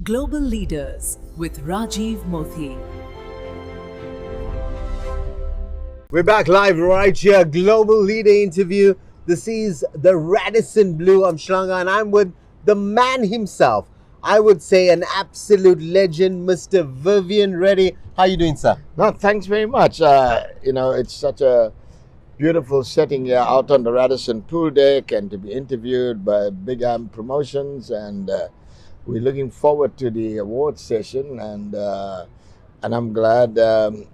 Global Leaders with Rajiv Mothie. We're back live right here, Global Leader interview. This is the Radisson Blu. I'm Shlanga and I'm with the man himself. I would say an absolute legend, Mr. Vivian Reddy. How are you doing, sir? No, thanks very much. It's such a beautiful setting here out on the Radisson pool deck and to be interviewed by Big Promotions, and we're looking forward to the awards session, and I'm glad I've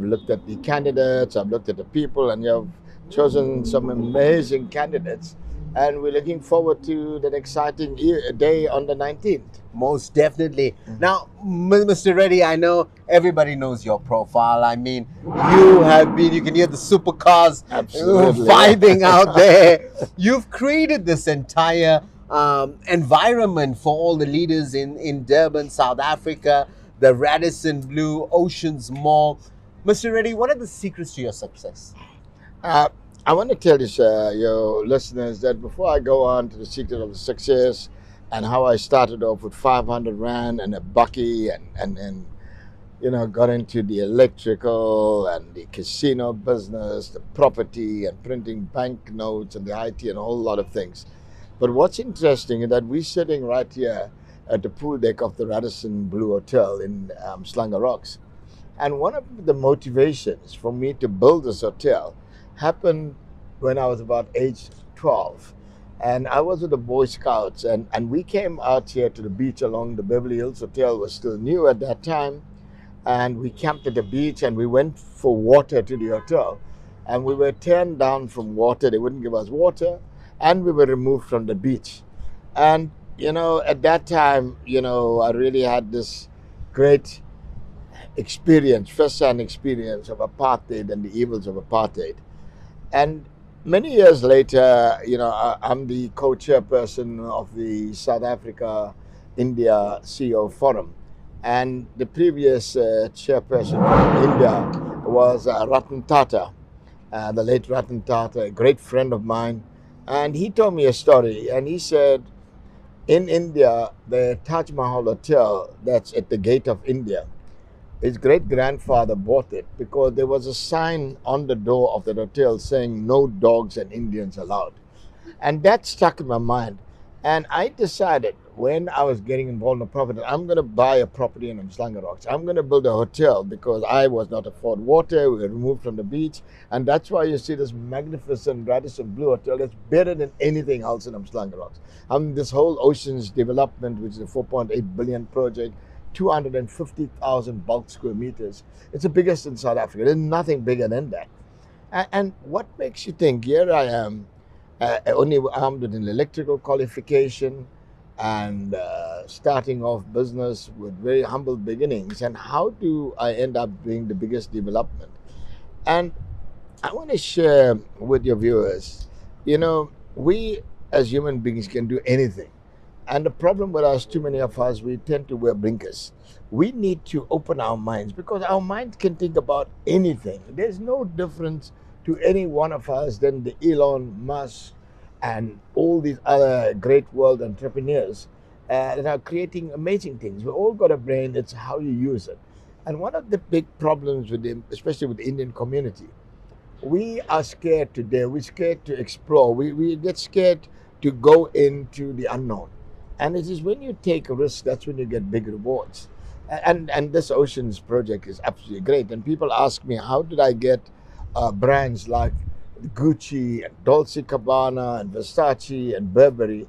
looked at the candidates, I've looked at the people, and you've chosen some amazing candidates, and we're looking forward to that exciting day on the 19th. Most definitely. Now, Mr. Reddy, I know everybody knows your profile. I mean, you can hear the supercars vibing out there. You've created this entire environment for all the leaders in Durban, South Africa, the Radisson Blu, Oceans Mall. Mr. Reddy, what are the secrets to your success? I want to tell your listeners that before I go on to the secret of success and how I started off with 500 Rand and a bucky and got into the electrical and the casino business, the property and printing bank notes and the IT and a whole lot of things. But what's interesting is that we're sitting right here at the pool deck of the Radisson Blu Hotel in Slanga Rocks. And one of the motivations for me to build this hotel happened when I was about age 12. And I was with the Boy Scouts, and we came out here to the beach along the Beverly Hills Hotel. Was still new at that time. And we camped at the beach and we went for water to the hotel. And we were turned down from water. They wouldn't give us water. And we were removed from the beach. And, at that time, I really had this great experience, first-hand experience of apartheid and the evils of apartheid. And many years later, I'm the co-chairperson of the South Africa-India CEO Forum. And the previous chairperson of India was Ratan Tata, the late Ratan Tata, a great friend of mine. And he told me a story, and he said, in India, the Taj Mahal Hotel that's at the gate of India, his great-grandfather bought it because there was a sign on the door of the hotel saying no dogs and Indians allowed. And that stuck in my mind. And I decided when I was getting involved in the property, I'm going to buy a property in Slanga Rocks. I'm going to build a hotel because I was not afford water. We were removed from the beach. And that's why you see this magnificent Radisson Blu Hotel that's better than anything else in Slanga Rocks. This whole Oceans development, which is a 4.8 billion project, 250,000 bulk square meters. It's the biggest in South Africa. There's nothing bigger than that. And what makes you think, here I am, only armed with an electrical qualification and starting off business with very humble beginnings, and how do I end up being the biggest development? And I want to share with your viewers, we as human beings can do anything. And the problem with us, too many of us, we tend to wear blinkers. We need to open our minds because our mind can think about anything. There's no difference to any one of us than the Elon Musk and all these other great world entrepreneurs that are creating amazing things. We all got a brain, it's how you use it. And one of the big problems with them, especially with the Indian community, we are scared today. We're scared to explore. We get scared to go into the unknown. And it is when you take a risk, that's when you get big rewards. And this Oceans project is absolutely great. And people ask me, how did I get brands like Gucci and Dolce & Gabbana and Versace and Burberry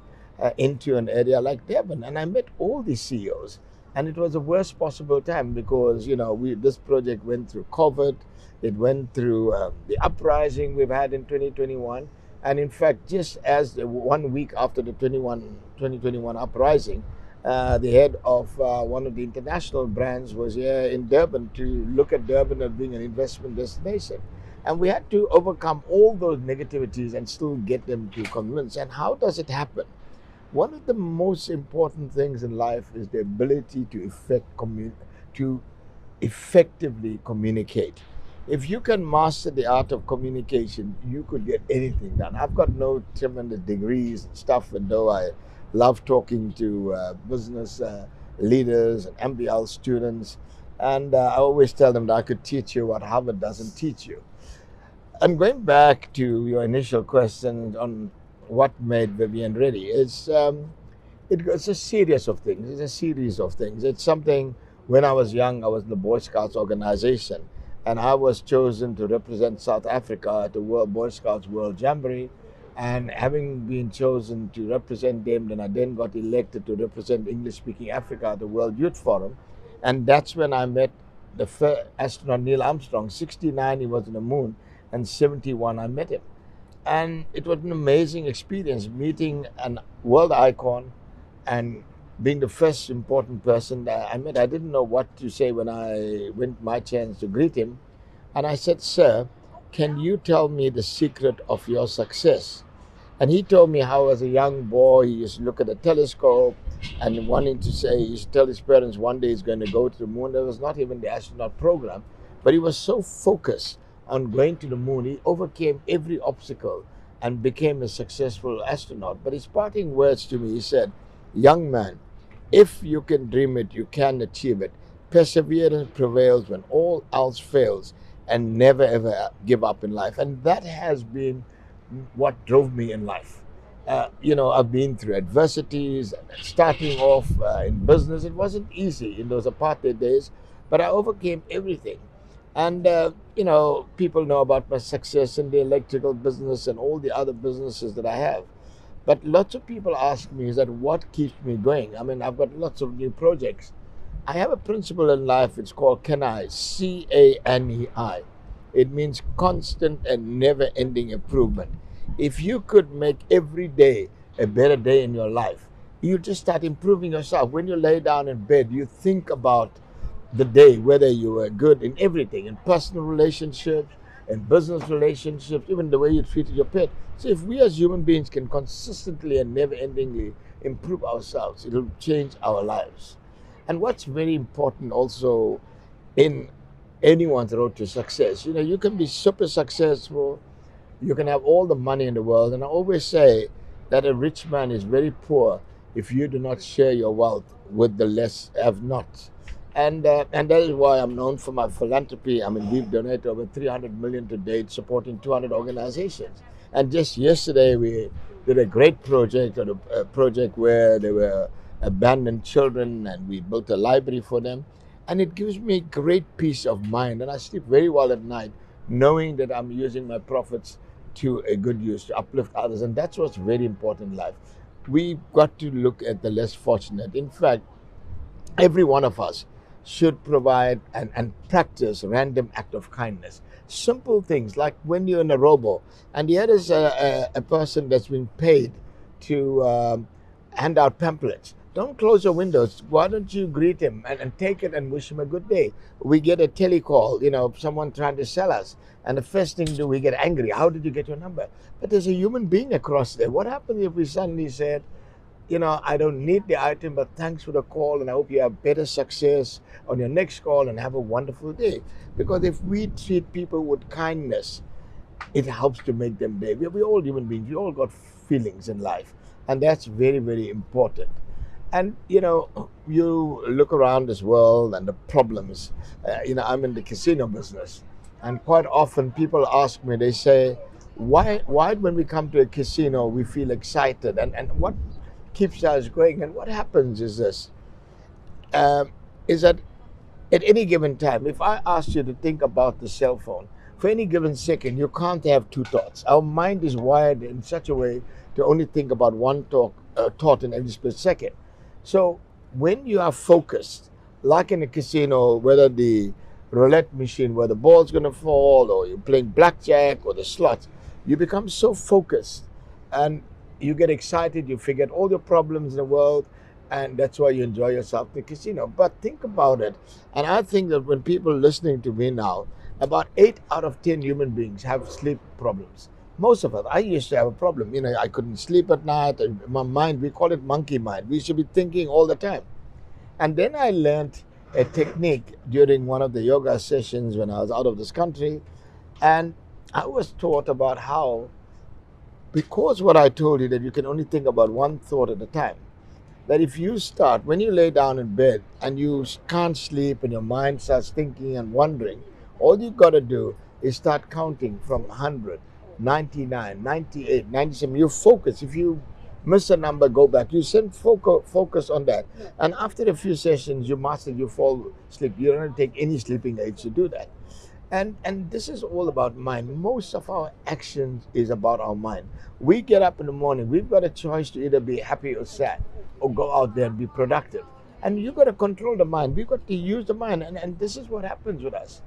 into an area like Durban? And I met all these CEOs. And it was the worst possible time because, this project went through COVID. It went through the uprising we've had in 2021. And in fact, just as 1 week after the 2021 uprising, the head of one of the international brands was here in Durban to look at Durban as being an investment destination. And we had to overcome all those negativities and still get them to convince. And how does it happen? One of the most important things in life is the ability to effectively communicate. If you can master the art of communication, you could get anything done. I've got no tremendous degrees and stuff, and though I love talking to business leaders and MBL students. And I always tell them that I could teach you what Harvard doesn't teach you. And going back to your initial question on what made Vivian Reddy, it's a series of things. It's a series of things. It's something, when I was young, I was in the Boy Scouts organization, and I was chosen to represent South Africa at the World Boy Scouts World Jamboree. And having been chosen to represent them, then I then got elected to represent English-speaking Africa at the World Youth Forum. And that's when I met the first astronaut Neil Armstrong. 69, he was on the moon, and 71, I met him. And it was an amazing experience meeting a world icon and being the first important person that I met. I didn't know what to say when I went my chance to greet him. And I said, "Sir, can you tell me the secret of your success?" And he told me how as a young boy, he used to look at a telescope and wanting to say, he used to tell his parents one day he's going to go to the moon. There was not even the astronaut program, but he was so focused on going to the moon, he overcame every obstacle and became a successful astronaut. But his parting words to me, he said, "Young man, if you can dream it, you can achieve it. Perseverance prevails when all else fails, and never ever give up in life." And that has been what drove me in life. I've been through adversities, starting off in business. It wasn't easy in those apartheid days, but I overcame everything. And, people know about my success in the electrical business and all the other businesses that I have. But lots of people ask me, is that what keeps me going? I mean, I've got lots of new projects. I have a principle in life, it's called CANEI, C-A-N-E-I. It means constant and never-ending improvement. If you could make every day a better day in your life, you just start improving yourself. When you lay down in bed, you think about the day, whether you were good in everything, in personal relationships, in business relationships, even the way you treated your pet. So if we as human beings can consistently and never-endingly improve ourselves, it'll change our lives. And what's very important also in anyone's road to success, you can be super successful, you can have all the money in the world, and I always say that a rich man is very poor if you do not share your wealth with the less have-nots. And that is why I'm known for my philanthropy. I mean, we've donated over 300 million to date, supporting 200 organizations. And just yesterday, we did a great project, a project where there were abandoned children, and we built a library for them. And it gives me great peace of mind. And I sleep very well at night, knowing that I'm using my profits to a good use, to uplift others. And that's what's very important in life. We've got to look at the less fortunate. In fact, every one of us should provide and practice random act of kindness. Simple things like when you're in a robo and here is a person that's being paid to hand out pamphlets. Don't close your windows. Why don't you greet him and take it and wish him a good day? We get a telecall, someone trying to sell us. And the first thing we get angry. How did you get your number? But there's a human being across there. What happens if we suddenly said, I don't need the item, but thanks for the call, and I hope you have better success on your next call and have a wonderful day. Because if we treat people with kindness, it helps to make them day. We're all human beings. We all got feelings in life, and that's very, very important. And, you look around this world and the problems. I'm in the casino business, and quite often people ask me, they say, why when we come to a casino, we feel excited, and what keeps us going? And what happens is this, is that at any given time, if I asked you to think about the cell phone, for any given second, you can't have two thoughts. Our mind is wired in such a way to only think about one thought in every split second. So when you are focused, like in a casino, whether the roulette machine where the ball's going to fall, or you're playing blackjack or the slots, you become so focused and you get excited, you forget all your problems in the world, and that's why you enjoy yourself in the casino. But think about it, and I think that when people listening to me now, about 8 out of 10 human beings have sleep problems. Most of us, I used to have a problem. I couldn't sleep at night. My mind, we call it monkey mind. We should be thinking all the time. And then I learned a technique during one of the yoga sessions when I was out of this country, and I was taught about how, because what I told you, that you can only think about one thought at a time. that if you start, when you lay down in bed and you can't sleep and your mind starts thinking and wondering, all you got to do is start counting from 100, 99, 98, 97. You focus. If you miss a number, go back. You send focus on that. And after a few sessions, you master, you fall asleep. You don't take any sleeping aids to do that. And this is all about mind. Most of our actions is about our mind. We get up in the morning, we've got a choice to either be happy or sad, or go out there and be productive. And you've got to control the mind. We've got to use the mind. And this is what happens with us.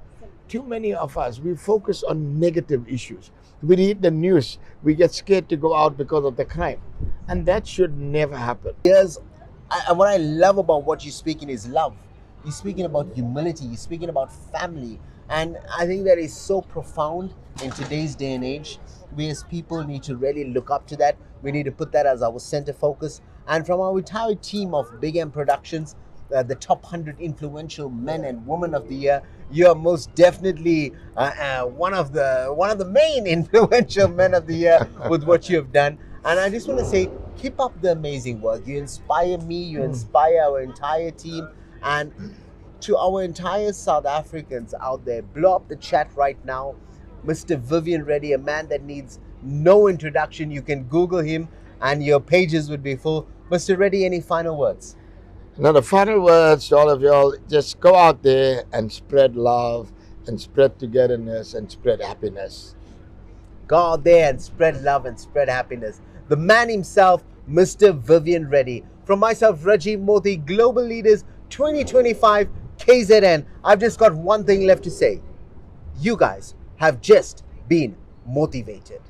Too many of us, we focus on negative issues. We read the news, we get scared to go out because of the crime. And that should never happen. And what I love about what you're speaking is love. You're speaking about humility. You're speaking about family. And I think that is so profound in today's day and age. We as people need to really look up to that. We need to put that as our center focus. And from our entire team of Big M Productions, the top 100 influential men and women of the year, you are most definitely one of the main influential men of the year with what you have done. And I just want to say, keep up the amazing work. You inspire me, you inspire our entire team. And to our entire South Africans out there, blow up the chat right now. Mr. Vivian Reddy, a man that needs no introduction. You can Google him and your pages would be full. Mr. Reddy, any final words? Now, the final words to all of y'all, just go out there and spread love and spread togetherness and spread happiness. Go out there and spread love and spread happiness. The man himself, Mr. Vivian Reddy. From myself, Rajiv Mothie, Global Leaders 2025 KZN. I've just got one thing left to say. You guys have just been motivated.